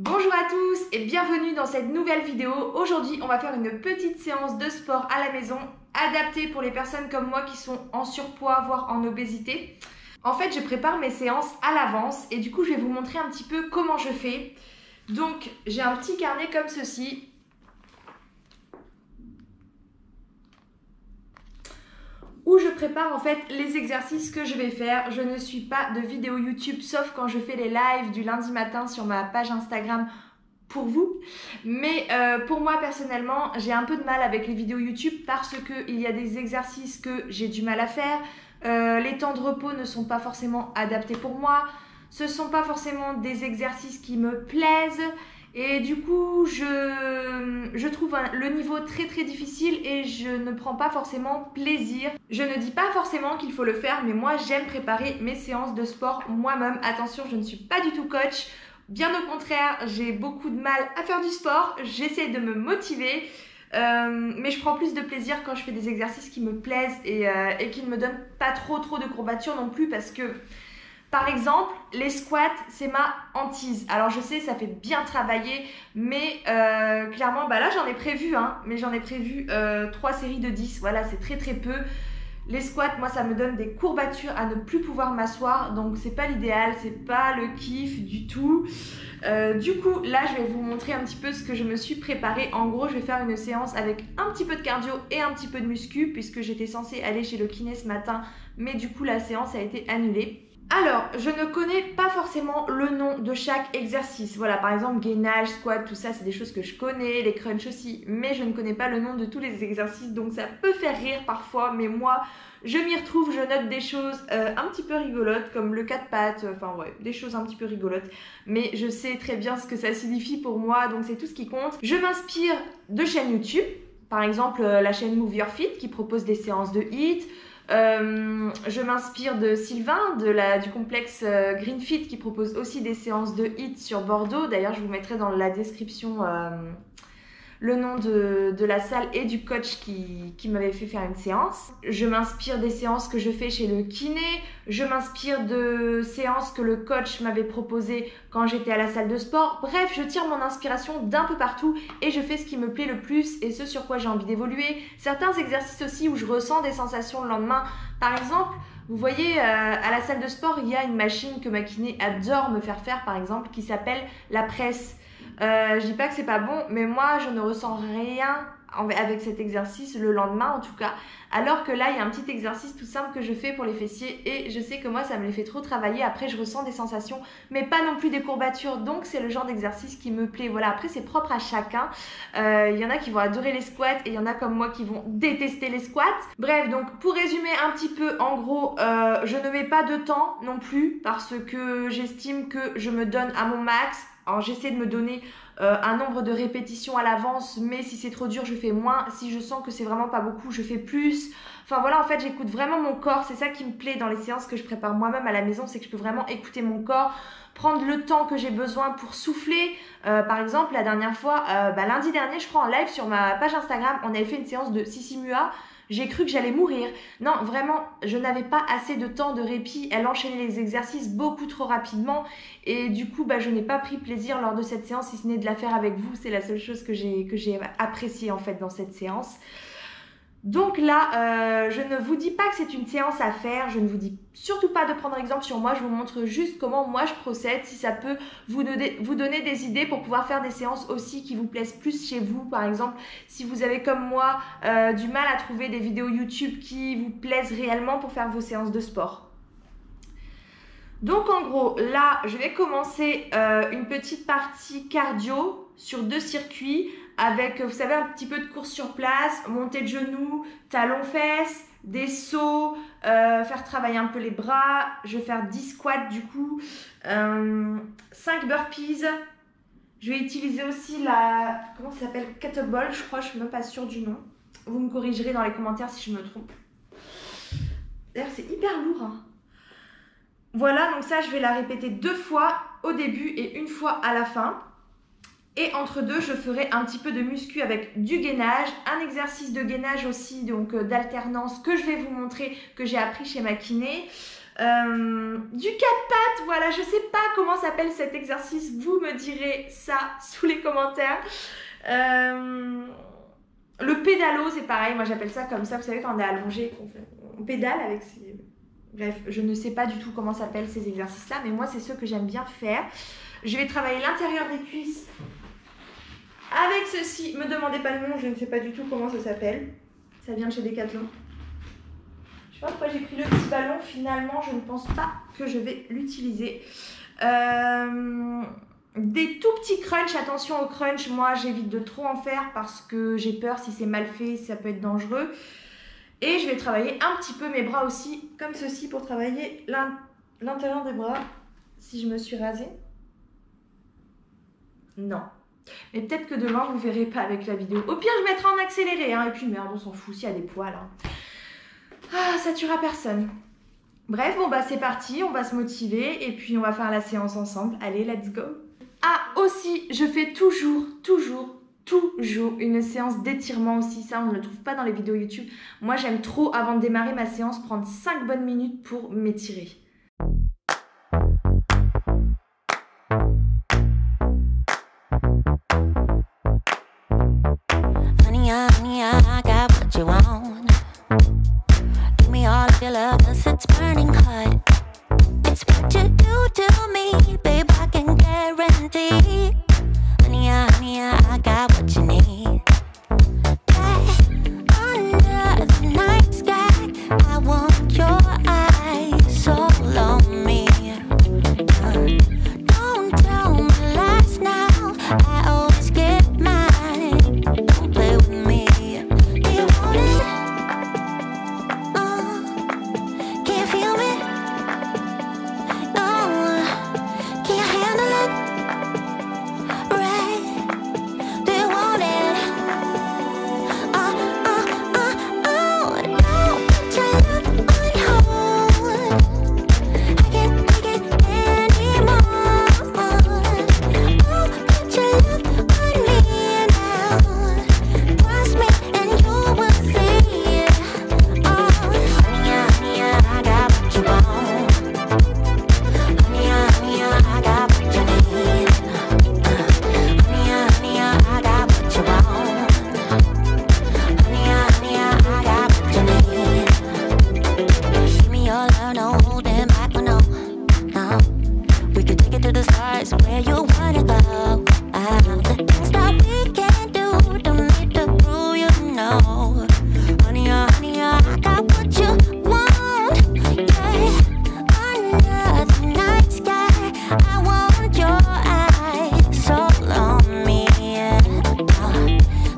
Bonjour à tous et bienvenue dans cette nouvelle vidéo. Aujourd'hui, on va faire une petite séance de sport à la maison adaptée pour les personnes comme moi qui sont en surpoids, voire en obésité. En fait, je prépare mes séances à l'avance et du coup, je vais vous montrer un petit peu comment je fais. Donc, j'ai un petit carnet comme ceci où je prépare en fait les exercices que je vais faire. Je ne suis pas de vidéo YouTube sauf quand je fais les lives du lundi matin sur ma page Instagram pour vous. Mais pour moi personnellement, j'ai un peu de mal avec les vidéos YouTube parce qu'il y a des exercices que j'ai du mal à faire. Les temps de repos ne sont pas forcément adaptés pour moi. Ce ne sont pas forcément des exercices qui me plaisent. Et du coup, je trouve le niveau très difficile et je ne prends pas forcément plaisir. Je ne dis pas forcément qu'il faut le faire, mais moi j'aime préparer mes séances de sport moi-même. Attention, je ne suis pas du tout coach. Bien au contraire, j'ai beaucoup de mal à faire du sport. J'essaie de me motiver. Mais je prends plus de plaisir quand je fais des exercices qui me plaisent et qui ne me donnent pas trop de courbatures non plus parce que... Par exemple, les squats, c'est ma hantise. Alors je sais, ça fait bien travailler, mais clairement, bah là j'en ai prévu, mais j'en ai prévu 3 séries de 10. Voilà, c'est très peu. Les squats, moi, ça me donne des courbatures à ne plus pouvoir m'asseoir, donc c'est pas l'idéal, c'est pas le kiff du tout. Du coup, là, je vais vous montrer un petit peu ce que je me suis préparée. En gros, je vais faire une séance avec un petit peu de cardio et un petit peu de muscu, puisque j'étais censée aller chez le kiné ce matin, mais du coup, la séance a été annulée. Alors, je ne connais pas forcément le nom de chaque exercice. Voilà, par exemple, gainage, squat, tout ça, c'est des choses que je connais, les crunchs aussi, mais je ne connais pas le nom de tous les exercices, donc ça peut faire rire parfois, mais moi, je m'y retrouve, je note des choses un petit peu rigolotes, comme le 4 pattes, enfin ouais, des choses un petit peu rigolotes, mais je sais très bien ce que ça signifie pour moi, donc c'est tout ce qui compte. Je m'inspire de chaînes YouTube, par exemple la chaîne Move Your Fit qui propose des séances de HIIT. Je m'inspire de Sylvain du complexe Green Fit qui propose aussi des séances de HIIT sur Bordeaux. D'ailleurs, je vous mettrai dans la description le nom de la salle et du coach qui m'avait fait faire une séance. Je m'inspire des séances que je fais chez le kiné. Je m'inspire de séances que le coach m'avait proposées quand j'étais à la salle de sport. Bref, je tire mon inspiration d'un peu partout et je fais ce qui me plaît le plus et ce sur quoi j'ai envie d'évoluer. Certains exercices aussi où je ressens des sensations le lendemain. Par exemple, vous voyez, à la salle de sport, il y a une machine que ma kiné adore me faire faire, par exemple, qui s'appelle la presse. Je dis pas que c'est pas bon, mais moi je ne ressens rien avec cet exercice le lendemain en tout cas, alors que là il y a un petit exercice tout simple que je fais pour les fessiers et je sais que moi ça me les fait trop travailler. Après je ressens des sensations mais pas non plus des courbatures, donc c'est le genre d'exercice qui me plaît. Voilà, après c'est propre à chacun. Il y en a qui vont adorer les squats et il y en a comme moi qui vont détester les squats. Bref, donc pour résumer un petit peu, en gros je ne mets pas de temps non plus parce que j'estime que je me donne à mon max. Alors j'essaie de me donner un nombre de répétitions à l'avance, mais si c'est trop dur, je fais moins. Si je sens que c'est vraiment pas beaucoup, je fais plus. Enfin voilà, en fait, j'écoute vraiment mon corps. C'est ça qui me plaît dans les séances que je prépare moi-même à la maison, c'est que je peux vraiment écouter mon corps, prendre le temps que j'ai besoin pour souffler. Par exemple, la dernière fois, lundi dernier, je crois en live sur ma page Instagram, on avait fait une séance de Sissi Mua. J'ai cru que j'allais mourir. Non, vraiment, je n'avais pas assez de temps de répit. Elle enchaînait les exercices beaucoup trop rapidement. Et du coup, je n'ai pas pris plaisir lors de cette séance, si ce n'est de la faire avec vous. C'est la seule chose que j'ai appréciée en fait dans cette séance. Donc là, je ne vous dis pas que c'est une séance à faire, je ne vous dis surtout pas de prendre exemple sur moi, je vous montre juste comment moi je procède, si ça peut vous donner des idées pour pouvoir faire des séances aussi qui vous plaisent plus chez vous. Par exemple, si vous avez comme moi du mal à trouver des vidéos YouTube qui vous plaisent réellement pour faire vos séances de sport. Donc en gros, là, je vais commencer une petite partie cardio sur 2 circuits avec, vous savez, un petit peu de course sur place, montée de genoux, talons-fesses, des sauts, faire travailler un peu les bras. Je vais faire 10 squats du coup, 5 burpees. Je vais utiliser aussi la, comment ça s'appelle, kettlebell, je crois, je suis même pas sûre du nom. Vous me corrigerez dans les commentaires si je me trompe. D'ailleurs, c'est hyper lourd, Voilà, donc ça, je vais la répéter 2 fois au début et 1 fois à la fin. Et entre deux, je ferai un petit peu de muscu avec du gainage, un exercice de gainage aussi, donc d'alternance que je vais vous montrer, que j'ai appris chez ma kiné. Du 4 pattes, voilà, je sais pas comment s'appelle cet exercice, vous me direz ça sous les commentaires. Le pédalo, c'est pareil, moi j'appelle ça comme ça, vous savez quand on est allongé, on pédale avec ses... Bref, je ne sais pas du tout comment s'appellent ces exercices-là, mais moi c'est ceux que j'aime bien faire. Je vais travailler l'intérieur des cuisses avec ceci. Me demandez pas le nom, je ne sais pas du tout comment ça s'appelle. Ça vient de chez Decathlon. Je sais pas pourquoi j'ai pris le petit ballon, finalement je ne pense pas que je vais l'utiliser. Des tout petits crunchs, attention aux crunchs, moi j'évite de trop en faire parce que j'ai peur si c'est mal fait, ça peut être dangereux. Et je vais travailler un petit peu mes bras aussi, comme ceci, pour travailler l'intérieur des bras. Si je me suis rasée. Non. Mais peut-être que demain vous verrez pas avec la vidéo. Au pire je mettrai en accéléré, hein, et puis merde, on s'en fout s'il y a des poils. Hein. Ah, ça tuera personne. Bref, bon bah c'est parti, on va se motiver et puis on va faire la séance ensemble. Allez, let's go. Ah, aussi, je fais toujours une séance d'étirement aussi. Ça, on ne le trouve pas dans les vidéos YouTube. Moi, j'aime trop, avant de démarrer ma séance, prendre 5 bonnes minutes pour m'étirer. Honey, I got what you want. Give me all of your love, 'cause it's burning hot. It's what you do to me, babe, I can guarantee. Honey, I got what you need. Under the night sky, I want your eyes all on me. Don't tell me lies now, I always get mine. Don't play with me. Do you want it? Can you feel me? Can you handle it? Right? Do you want it? Don't put your love on hold. I can't take it anymore. Oh, put your love on me now. Trust me and you will see. Oh, honey, I got what you want. Honey, I got what you need. Honey, I got what you want. Honey, I got what you need. Give me your love, no holding back, no. We could take it to the stars where you wanna go. The things that we can do, don't need to prove you know. Honey, I got what you want. Yeah, under the night sky, I want your eyes all on me.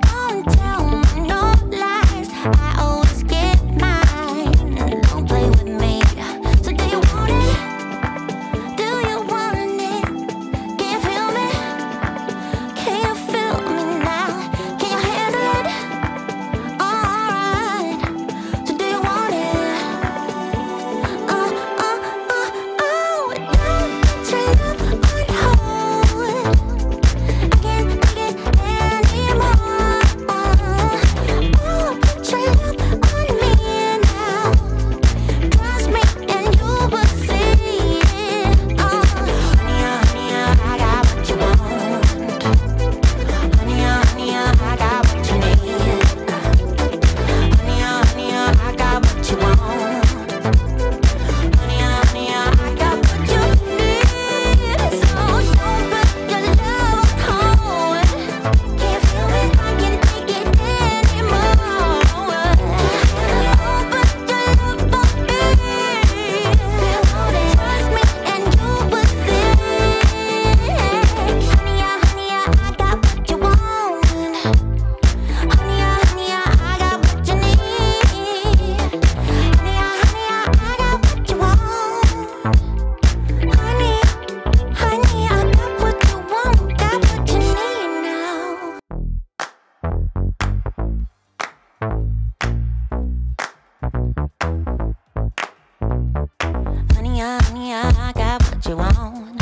Don't tell me no lies, I always get mine. Don't play with me. So do you want it? Do you want it? Can you feel me? Can you feel me now? Can you handle it? Alright. So do you want it? Don't put your love on hold. I can't take it anymore. Oh, put your love on me now. Trust me and you will see. Oh, honey, I got what you want. Honey, I got what you need. Honey, I got what you want. Honey, I got what you need. So don't put your love on hold. Can't feel it, I can't take it anymore. Oh, put your love on me. Trust me and you will see. Honey, I got what you want. Honey, I got what you need. Honey, I got what you want. Honey, I got what you want, got what you need now. Honey, I got what you want.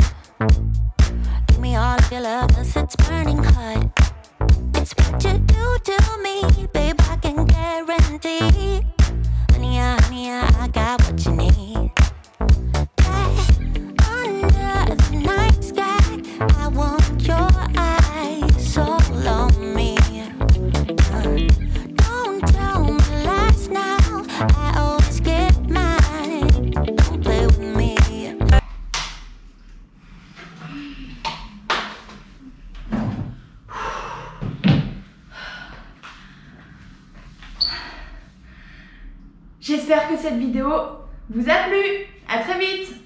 Give me all of your love, 'cause it's burning hot. It's what you do to me, babe, I can guarantee. Honey, I got what you need. J'espère que cette vidéo vous a plu. À très vite.